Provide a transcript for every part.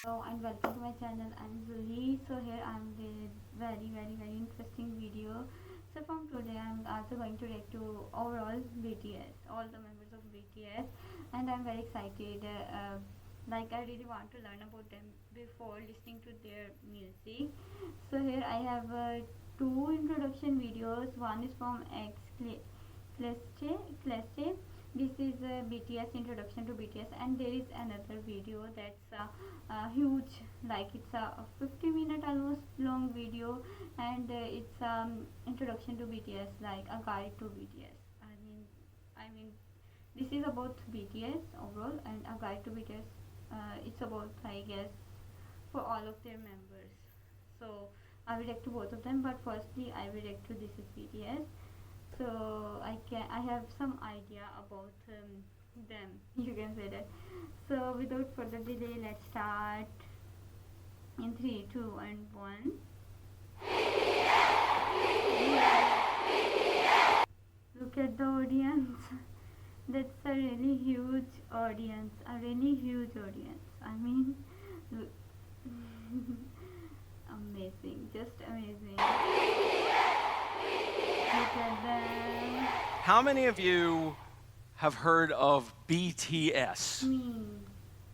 Hello and welcome to my channel. I'm Zhoee. So here I'm with very interesting video. So from today I'm also going to react to overall BTS, all the members of BTS, and I'm very excited. Like I really want to learn about them before listening to their music. So here I have two introduction videos. One is from xCelexte. This is a BTS introduction to BTS, and there is another video that's huge, like it's a 50-minute almost long video, and it's introduction to BTS, like a guide to BTS. I mean, this is about BTS overall, and a guide to BTS. It's about, I guess, for all of their members. So I will react to both of them, but firstly I will react to This Is BTS. So I have some idea about them. You can say that. So without further delay, let's start in three, two, and one. Look at the audience. That's a really huge audience. A really huge audience. I mean, amazing. Just amazing. Look at them. How many of you have heard of BTS? Me.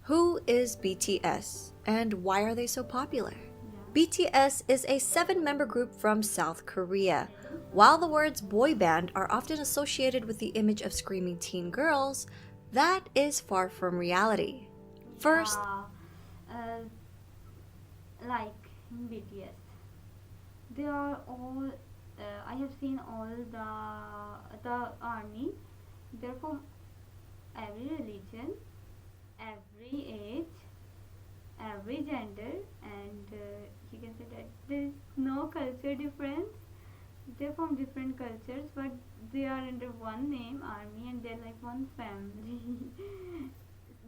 Who is BTS and why are they so popular? Yeah. BTS is a 7-member group from South Korea. While the words boy band are often associated with the image of screaming teen girls, that is far from reality. First, Like in BTS, they are all. I have seen all the army. They're from every religion, every age, every gender, and you can say that there is no culture difference. They're from different cultures, but they are under one name, army, and they're like one family.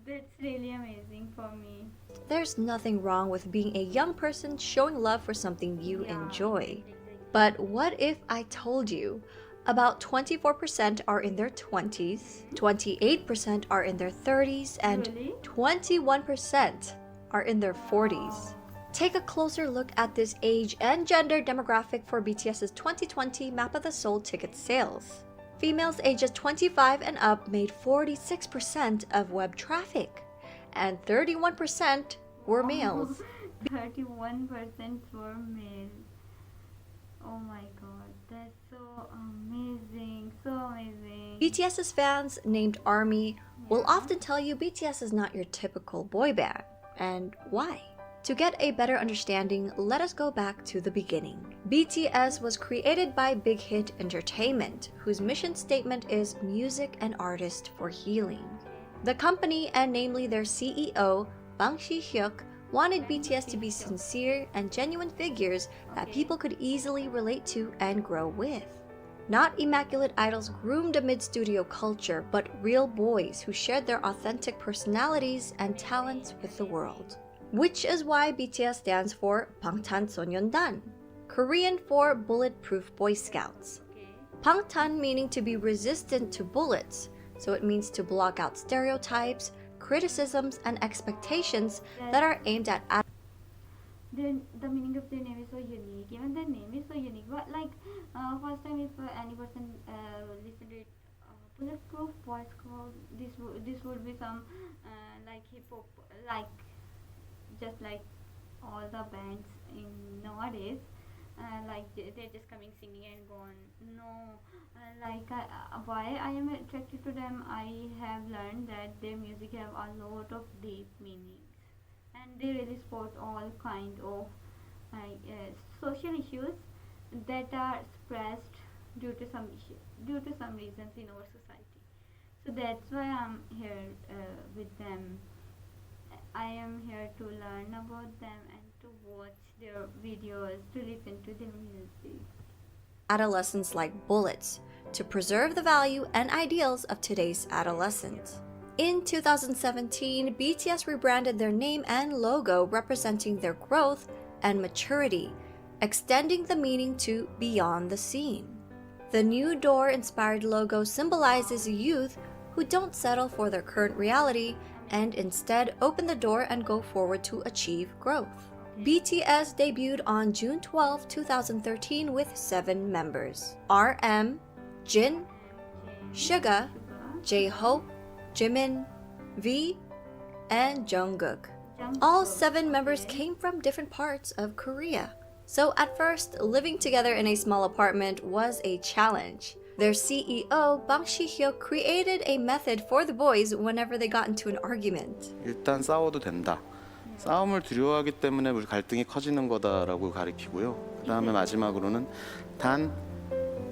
That's really amazing for me. there's nothing wrong with being a young person showing love for something you Yeah, enjoy. exactly. But what if I told you about 24% are in their 20s, 28% are in their 30s, and Really? 21% are in their 40s? Take a closer look at this age and gender demographic for BTS's 2020 Map of the Soul ticket sales. Females ages 25 and up made 46% of web traffic, and 31% were males. 31% were male. Oh my god, that's so amazing, so amazing. BTS's fans, named ARMY, will Yeah. often tell you BTS is not your typical boy band. And why? To get a better understanding, let us go back to the beginning. BTS was created by Big Hit Entertainment, whose mission statement is music and artist for healing. The company, and namely their CEO, Bang Si-hyuk, wanted BTS to be sincere and genuine figures that people could easily relate to and grow with. Not immaculate idols groomed amid studio culture, but real boys who shared their authentic personalities and talents with the world. Which is why BTS stands for Bangtanso년단, Korean for Bulletproof Boy Scouts. Okay. Bangtan meaning to be resistant to bullets, so it means to block out stereotypes, criticisms, and expectations that are aimed at The meaning of their name is so unique. Even their name is so unique. But like, first time if any person listen to it, bulletproof voice call. This would be some like hip hop, like just like all the bands in nowadays. Like they're just coming singing and gone. No, why I am attracted to them. I have learned that their music have a lot of deep meanings, and they really support all kind of social issues that are suppressed due to some reasons in our society. So that's why I'm here with them. I am here to learn about them and to watch their videos, to listen to their music. adolescents like bullets to preserve the value and ideals of today's adolescents. In 2017, BTS rebranded their name and logo representing their growth and maturity, extending the meaning to beyond the scene. The new door-inspired logo symbolizes youth who don't settle for their current reality and instead open the door and go forward to achieve growth. BTS debuted on June 12, 2013 with 7 members: RM, Jin, Suga, J-Hope, Jimin, V, and Jungkook. All 7 members came from different parts of Korea. So at first, living together in a small apartment was a challenge. Their CEO, Bang Si-hyuk, created a method for the boys whenever they got into an argument. 일단 싸워도 된다. 싸움을 두려워하기 때문에 우리 갈등이 커지는 거다라고 가리키고요. 그 다음에 마지막으로는 단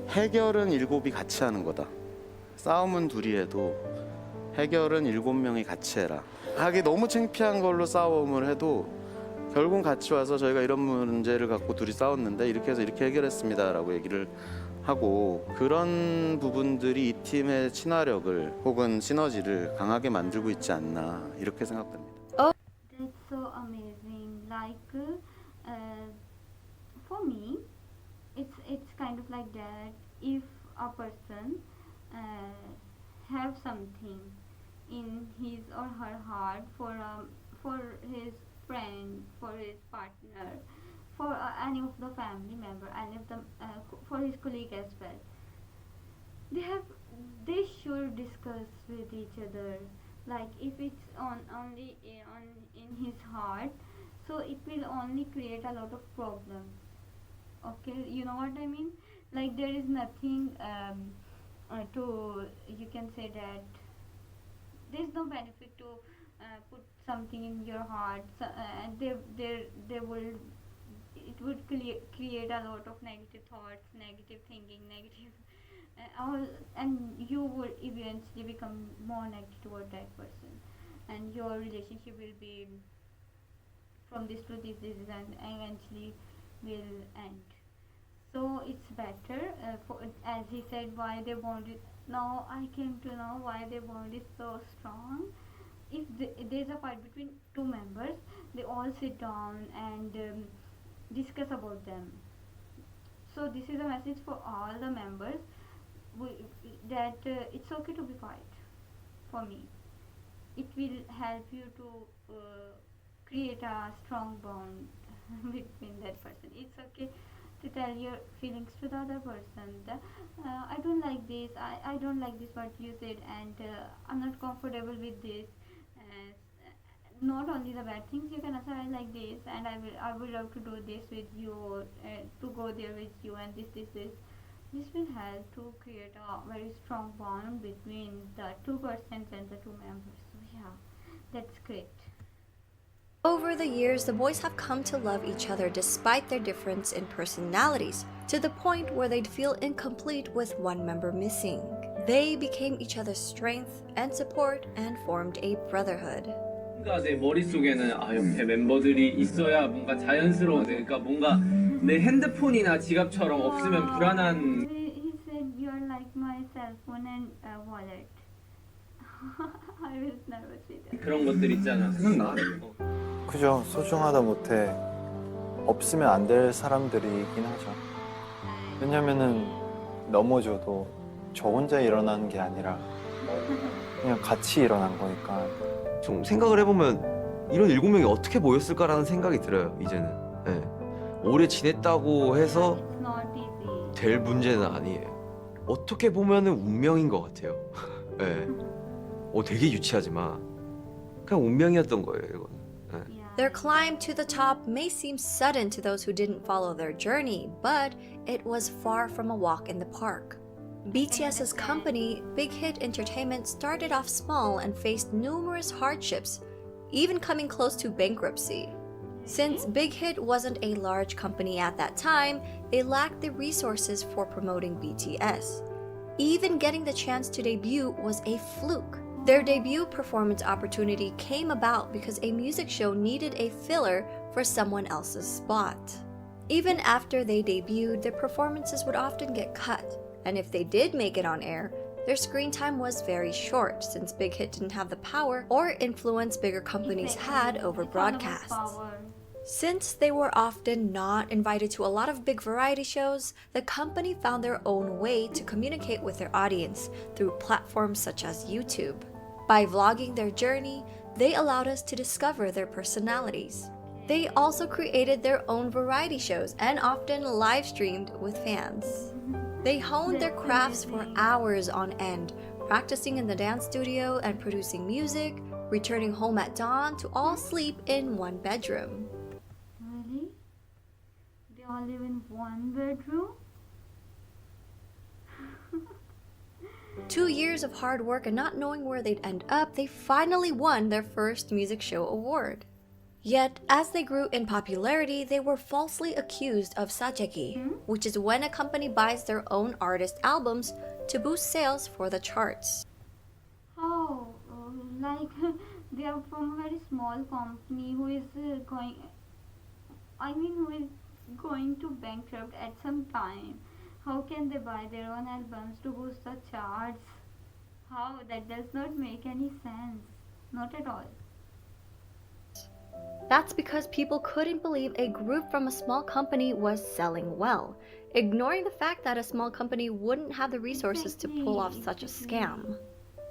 해결은 7이 같이 하는 거다. 싸움은 둘이 해도 해결은 7명이 같이 해라. 하기 너무 창피한 걸로 싸움을 해도 결국 같이 와서 저희가 이런 문제를 갖고 둘이 싸웠는데 이렇게 해서 이렇게 해결했습니다라고 얘기를 하고, 그런 부분들이 이 팀의 친화력을 혹은 시너지를 강하게 만들고 있지 않나 이렇게 생각됩니다. That's so amazing. Like for me, it's kind of like that. If a person have something in his or her heart for his friend, for his partner, for any of the family member, any of them, for his colleague as well, they should discuss with each other. Like if it's only in his heart, so it will only create a lot of problems. Okay, you know what I mean? Like there is nothing to, you can say that there's no benefit to put something in your heart, so, and there will, it would create a lot of negative thoughts, negative thinking, negative all, and you would eventually become more negative toward that person, and your relationship will be from this to this and eventually will end. So it's better, as he said, why they bond is, now I came to know why their bond is so strong. If there's a fight between 2 members, they all sit down and discuss about them. So this is a message for all the members, that it's okay to be fight. For me, it will help you to create a strong bond between that person. It's okay to tell your feelings to the other person. I don't like this, I don't like this what you said, and I'm not comfortable with this. Not only the bad things, you can also, I like this, and I would love to do this with you, or to go there with you, and this will help to create a very strong bond between the 2 persons and the 2 members. So yeah, that's great. Over the years, the boys have come to love each other despite their difference in personalities, to the point where they'd feel incomplete with one member missing. They became each other's strength and support and formed a brotherhood. 뭔가 내 머릿속에는 옆에 멤버들이 있어야 뭔가 자연스러워. 그러니까 뭔가 내 핸드폰이나 지갑처럼 없으면 불안한. He said you're like my cell phone and wallet. I was nervous with that. 그런 것들 있잖아. 생각나. 그죠. 소중하다 못해 없으면 안 될 사람들이긴 하죠. 왜냐면은 넘어져도 저 혼자 일어나는 게 아니라 그냥 같이 일어난 거니까. 좀 생각을 해보면 이런 7명이 어떻게 모였을까라는 생각이 들어요, 이제는. 네. 오래 지냈다고 해서 It's not easy. 될 문제는 아니에요. 어떻게 보면은 운명인 것 같아요. 네. 되게 유치하지만 그냥 운명이었던 거예요, 이거는. 네. Yeah. Their climb to the top may seem sudden to those who didn't follow their journey, but it was far from a walk in the park. BTS's company, Big Hit Entertainment, started off small and faced numerous hardships, even coming close to bankruptcy. Since Big Hit wasn't a large company at that time, they lacked the resources for promoting BTS. Even getting the chance to debut was a fluke. Their debut performance opportunity came about because a music show needed a filler for someone else's spot. Even after they debuted, their performances would often get cut. And if they did make it on air, their screen time was very short since Big Hit didn't have the power or influence bigger companies had over broadcasts. Since they were often not invited to a lot of big variety shows, the company found their own way to communicate with their audience through platforms such as YouTube. By vlogging their journey, They allowed us to discover their personalities. They also created their own variety shows and often live streamed with fans. They honed their That's crafts for amazing. hours on end, practicing in the dance studio and producing music, returning home at dawn to all sleep in one bedroom. Really? They all live in one bedroom? 2 years of hard work and not knowing where they'd end up, they finally won their first music show award. Yet, as they grew in popularity, they were falsely accused of sajegi, which is when a company buys their own artist albums to boost sales for the charts. How? Like they are from a very small company who is who is going to bankrupt at some time. How can they buy their own albums to boost the charts? How? That does not make any sense. Not at all. That's because people couldn't believe a group from a small company was selling well, ignoring the fact that a small company wouldn't have the resources to pull off such a scam.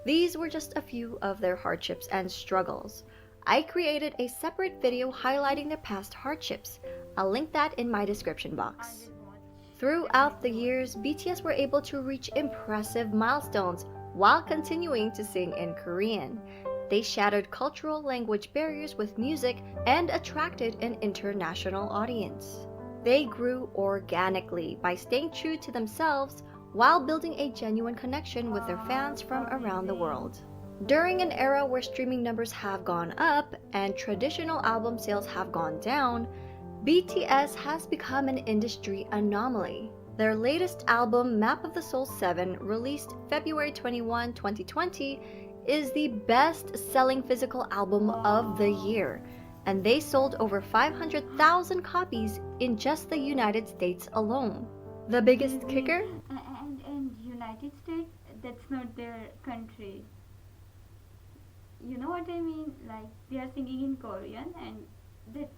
These were just a few of their hardships and struggles. I created a separate video highlighting their past hardships. I'll link that in my description I box. will watch. Throughout the years, BTS were able to reach impressive milestones while continuing to sing in Korean. They shattered cultural language barriers with music and attracted an international audience. They grew organically by staying true to themselves while building a genuine connection with their fans from around the world. During an era where streaming numbers have gone up and traditional album sales have gone down, BTS has become an industry anomaly. Their latest album, Map of the Soul 7, released February 21, 2020, is the best-selling physical album of the year, and they sold over 500,000 copies in just the United States alone. The biggest kicker? And United States, that's not their country. You know what I mean? Like they are singing in Korean and that.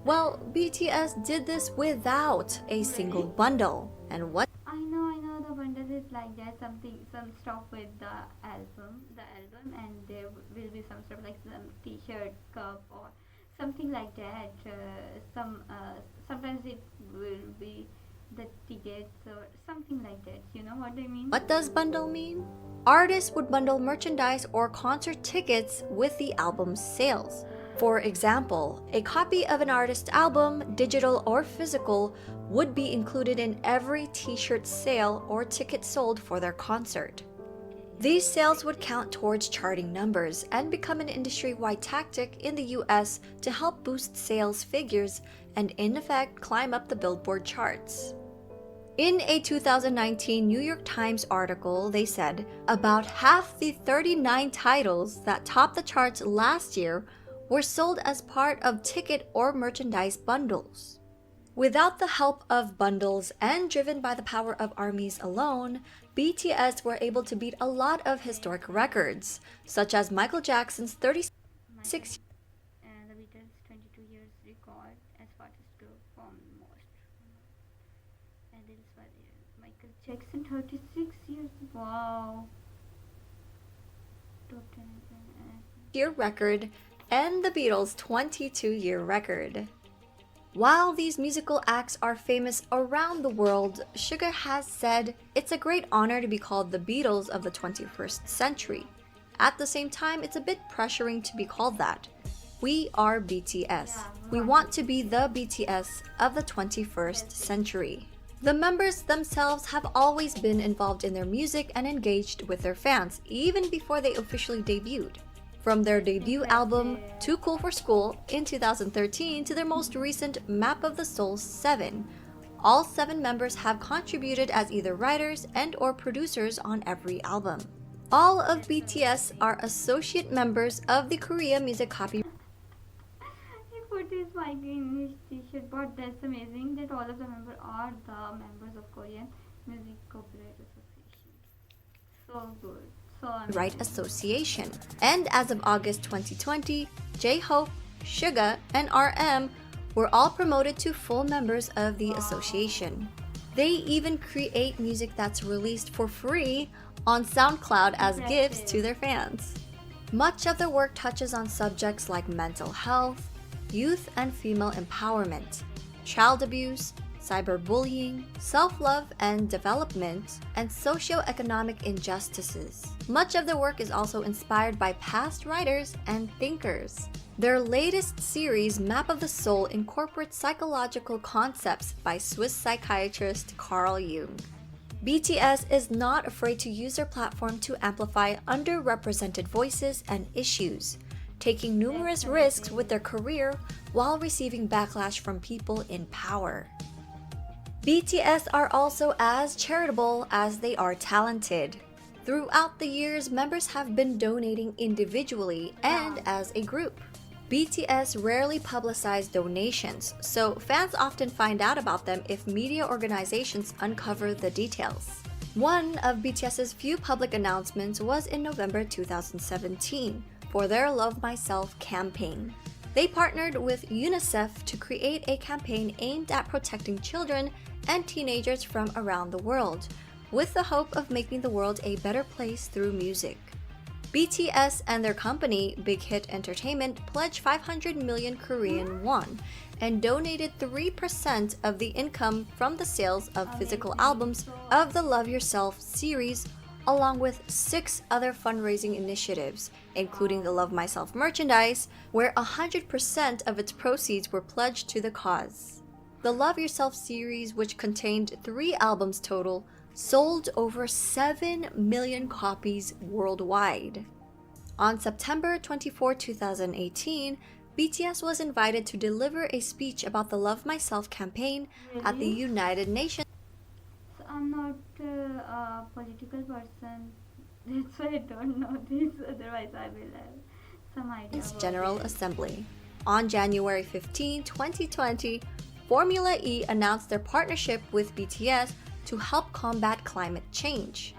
Well, BTS did this without a single bundle. And what I know the bundle is like that. Some stuff with the album, and there will be some stuff like some T-shirt, cup, or something like that. Sometimes it will be the tickets or something like that. You know what I mean? What does bundle mean? Artists would bundle merchandise or concert tickets with the album's sales. For example, a copy of an artist's album, digital or physical, would be included in every t-shirt sale or ticket sold for their concert. These sales would count towards charting numbers and become an industry-wide tactic in the US to help boost sales figures and in effect climb up the Billboard charts. In a 2019 New York Times article, they said about half the 39 titles that topped the charts last year were sold as part of ticket or merchandise bundles. Without the help of bundles and driven by the power of ARMYs alone, BTS were able to beat a lot of historic records, such as Michael Jackson's 36 And the Beatles 22 years record as fastest group from most. And it is Michael Jackson 36 years. Wow. Top 10. year record and the Beatles' 22-year record. While these musical acts are famous around the world, Suga has said it's a great honor to be called the Beatles of the 21st century. At the same time, it's a bit pressuring to be called that. We are BTS. We want to be the BTS of the 21st century. The members themselves have always been involved in their music and engaged with their fans, even before they officially debuted. From their debut album, Too Cool for School, in 2013 to their most recent Map of the Soul 7, all 7 members have contributed as either writers and/or producers on every album. All of BTS are associate members of the Korea Music Copy. He put his mic in his t-shirt, but that's amazing that all of the members are the members of Korean Music Copyright Association. So good. So Right Association. And as of August 2020, J-Hope, Suga, and RM were all promoted to full members of the association. They even create music that's released for free on SoundCloud as gifts to their fans. Much of their work touches on subjects like mental health, youth and female empowerment, child abuse, cyberbullying, self-love and development, and socio-economic injustices. Much of their work is also inspired by past writers and thinkers. Their latest series, Map of the Soul, incorporates psychological concepts by Swiss psychiatrist Carl Jung. BTS is not afraid to use their platform to amplify underrepresented voices and issues, taking numerous risks with their career while receiving backlash from people in power. BTS are also as charitable as they are talented. Throughout the years, members have been donating individually and as a group. BTS rarely publicize donations, so fans often find out about them if media organizations uncover the details. One of BTS's few public announcements was in November 2017 for their Love Myself campaign. They partnered with UNICEF to create a campaign aimed at protecting children and teenagers from around the world, with the hope of making the world a better place through music. BTS and their company, Big Hit Entertainment, pledged 500 million Korean won and donated 3% of the income from the sales of physical albums of the Love Yourself series, along with 6 other fundraising initiatives, including the Love Myself merchandise, where 100% of its proceeds were pledged to the cause. The Love Yourself series, which contained 3 albums total, sold over 7 million copies worldwide. On September 24, 2018, BTS was invited to deliver a speech about the Love Myself campaign at the United Nations. So I'm not a political person. That's why I don't know this. Otherwise, I will have some idea. About General it. Assembly. On January 15, 2020, Formula E announced their partnership with BTS to help combat climate change.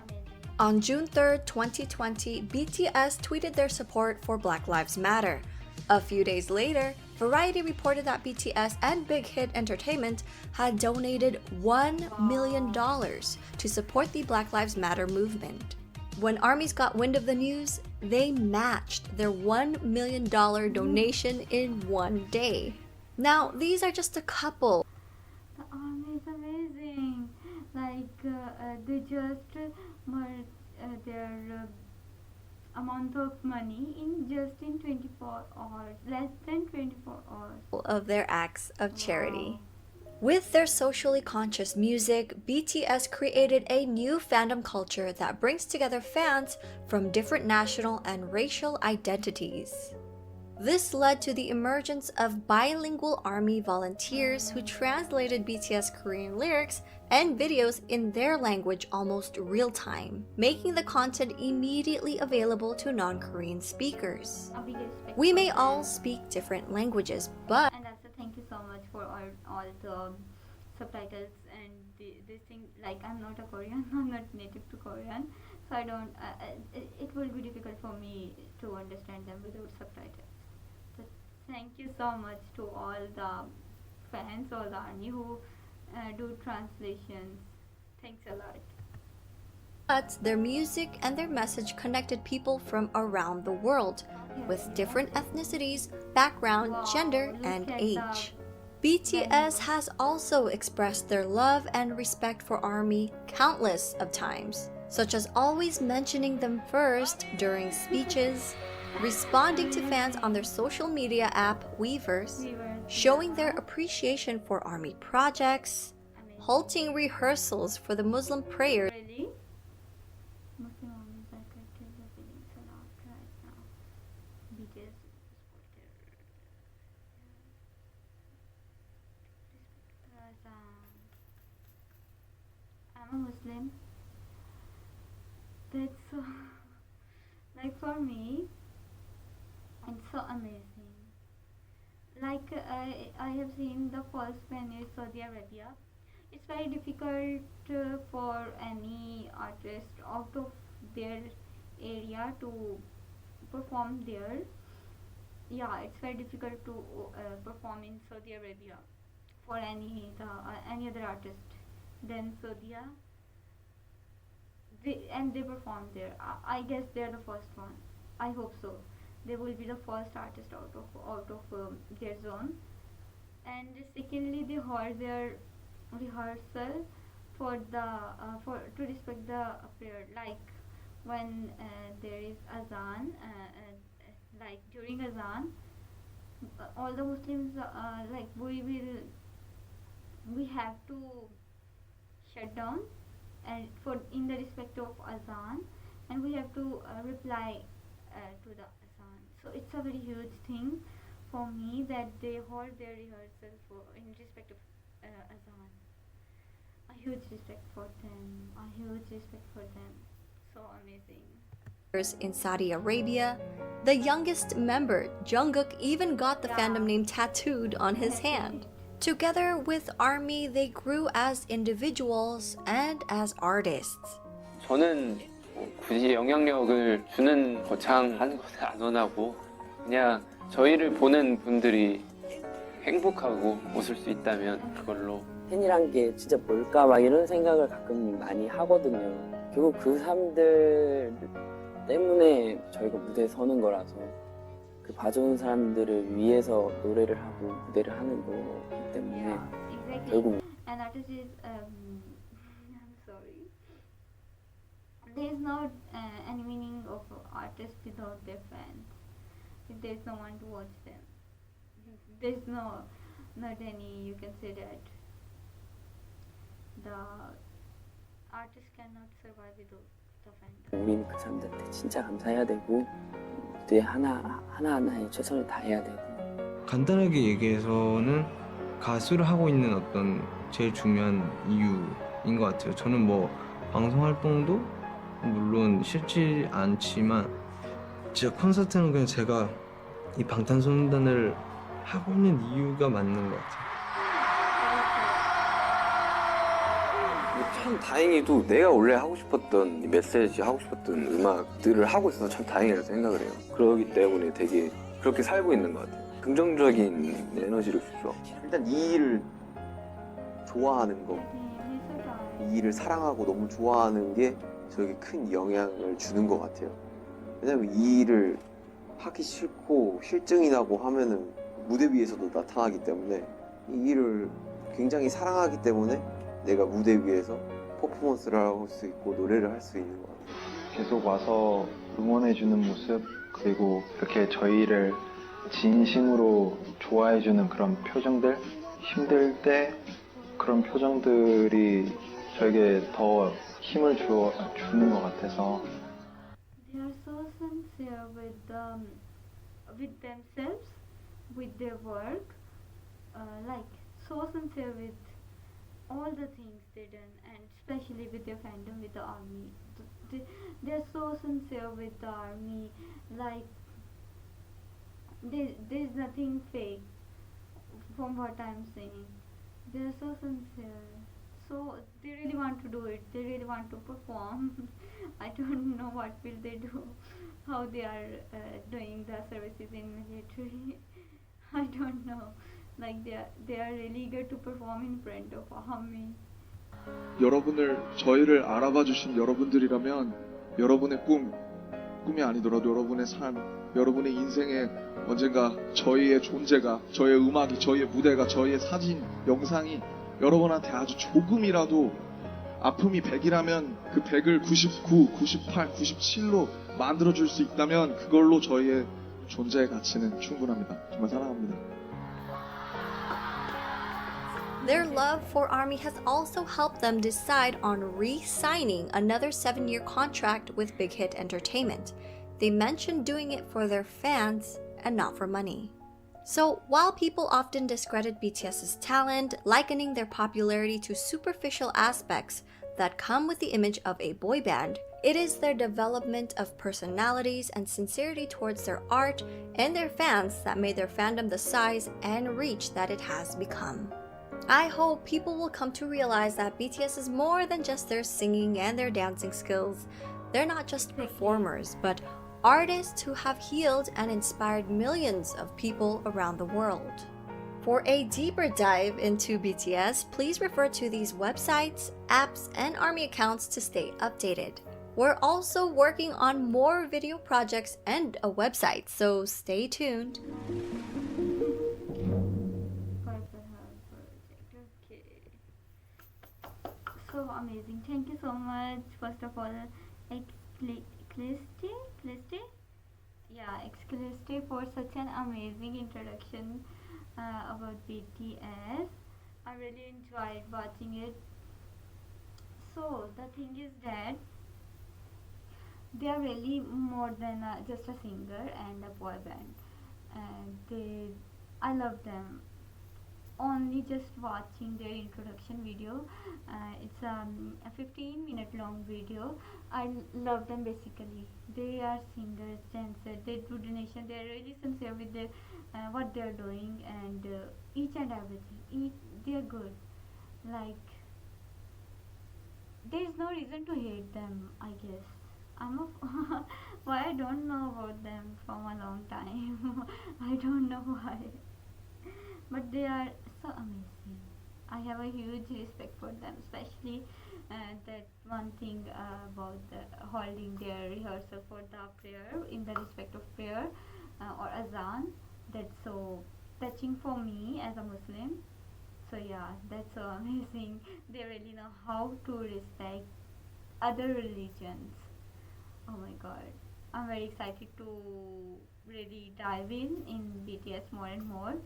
On June 3, 2020, BTS tweeted their support for Black Lives Matter. A few days later, Variety reported that BTS and Big Hit Entertainment had donated $1 million to support the Black Lives Matter movement. When ARMYs got wind of the news, they matched their $1 million donation in one day. Now, these are just a couple. The army is amazing. They just their amount of money in 24 hours, less than 24 hours. Of their acts of charity. With their socially conscious music, BTS created a new fandom culture that brings together fans from different national and racial identities. This led to the emergence of bilingual ARMY volunteers who translated BTS Korean lyrics and videos in their language almost real time, making the content immediately available to non-Korean speakers. A big respect We for may them. all speak different languages, but And also thank you so much for all the subtitles and this thing. Like, I'm not a Korean, I'm not native to Korean, so I don't. It will be difficult for me to understand them without subtitles. So thank you so much to all the fans, all the army who do translations. Thanks a lot. their music and their message connected people from around the world with different ethnicities, background, gender, and age. BTS has also expressed their love and respect for ARMY countless of times, such as always mentioning them first during speeches, responding to fans on their social media app Weverse, showing their appreciation for ARMY projects, halting rehearsals for the Muslim prayers, Really? Muslim armies are connected the feelings a lot right now. BTS support their because I'm a Muslim. That's so like for me it's so amazing. I have seen the first venue Saudi Arabia. It's very difficult for any artist out of their area to perform there. Yeah, it's very difficult to perform in Saudi Arabia for any other artist then Sodia. They performed there. I guess they're the first one. I hope so. They will be the first artist out of their zone. And secondly, they hold their rehearsal for to respect the prayer, like when there is azan, like during azan, all the Muslims like we have to shut down and for in the respect of azan, and we have to reply to the azan. So it's a very huge thing for me that they hold their rehearsal for in respect of azan. A huge respect for them. A huge respect for them. So amazing. In Saudi Arabia, the youngest member, Jungkook, even got the fandom name tattooed on his hand. Together with ARMY, they grew as individuals and as artists. 저는 굳이 영향력을 주는 거창한 것을 안 원하고 그냥 저희를 보는 분들이 행복하고 웃을 수 있다면 그걸로. 팬이란 게 진짜 뭘까 막 이런 생각을 가끔 많이 하거든요. 결국 그 사람들 때문에 저희가 무대에 서는 거라서 그 봐주는 사람들을 위해서 노래를 하고 무대를 하는 거기 때문에 Exactly. 결국 An artist is I'm sorry. There is not any meaning of artist without their fans. If there is no one to watch them, there is not any. You can say that the artist cannot survive without the fandom. 우리는 그 사람들한테 진짜 감사해야 되고 무대 하나하나에 최선을 다해야 되고. 간단하게 얘기해서는 가수를 하고 있는 어떤 제일 중요한 이유인 것 같아요. 저는 뭐 방송 활동도 물론 싫지 않지만 진짜 콘서트는 그냥 제가 이 방탄소년단을 하고 있는 이유가 맞는 것 같아요. 참 다행히도 내가 원래 하고 싶었던 이 메시지 하고 싶었던 음악들을 하고 있어서 참 다행이라고 생각을 해요. 그러기 때문에 되게 그렇게 살고 있는 것 같아요. 긍정적인 에너지를 주죠. 일단 이 일을 좋아하는 거, 이 일을 사랑하고 너무 좋아하는 게 저에게 큰 영향을 주는 것 같아요. 왜냐면 이 일을 하기 싫고 실증이 나고 하면은 무대 위에서도 나타나기 때문에 이 일을 굉장히 사랑하기 때문에 내가 무대 위에서 퍼포먼스를 할 수 있고 노래를 할 수 있는 것 같아요. 계속 와서 응원해주는 모습, 그리고 이렇게 저희를 진심으로 좋아해주는 그런 표정들, 힘들 때 그런 표정들이 저에게 더 힘을 주는 것 같아서. They are so sincere with themselves, with their work, like so sincere with all the things they done, and especially with their fandom, with the army. They are so sincere with the army, like there's nothing fake from what I'm saying. They are so sincere. So they really want to do it. They really want to perform. I don't know what will they do, how they are doing the services in military. I don't know. Like they are really eager to perform in front of army. 저희를 알아봐 주신 여러분들이라면 여러분의 꿈이 아니더라도 여러분의 삶, 여러분의 인생에 언젠가 저희의 존재가, 저희의 음악이, 저희의 무대가, 저희의 사진, 영상이 여러분한테 아주 조금이라도 아픔이 100이라면 그 100을 99, 98, 97로 만들어줄 수 있다면 그걸로 저희의 존재의 가치는 충분합니다. 정말 사랑합니다. Their love for ARMY has also helped them decide on re-signing another 7-year contract with Big Hit Entertainment. They mentioned doing it for their fans and not for money. So while people often discredit BTS's talent, likening their popularity to superficial aspects that come with the image of a boy band, it is their development of personalities and sincerity towards their art and their fans that made their fandom the size and reach that it has become. I hope people will come to realize that BTS is more than just their singing and their dancing skills. They're not just performers, but artists who have healed and inspired millions of people around the world. For For a deeper dive into BTS, please refer to these websites, apps, and ARMY accounts to stay updated. We're also working on more video projects and a website, so stay tuned. Okay. So amazing. Thank you so much. First of all, xCelexte? Yeah, xCelexte for such an amazing introduction about BTS. I really enjoyed watching it. So the thing is that they are really more than just a singer and a boy band, and I love them. Only just watching their introduction video, it's a 15-minute long video. I love them. Basically they are singers, dancers, they do donation, they are really sincere with their what they are doing, and each and everything, they are good. Like, there is no reason to hate them, I guess. I'm a why I don't know about them from a long time. I don't know why, but they are so amazing. I have a huge respect for them, especially that one thing about the holding their rehearsal for the prayer in the respect of prayer or azan. That's so touching for me as a Muslim. So yeah, that's so amazing. They really know how to respect other religions. Oh my god. I'm very excited to really dive in BTS more and more.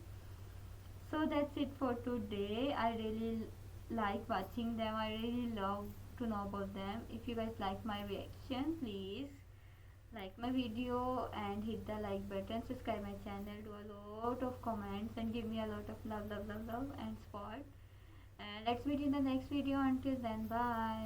So that's it for today. I really like watching them. I really love to know about them. If you guys like my reaction, please like my video and hit the like button, subscribe my channel, do a lot of comments and give me a lot of love and support. And let's meet in the next video. Until then, bye.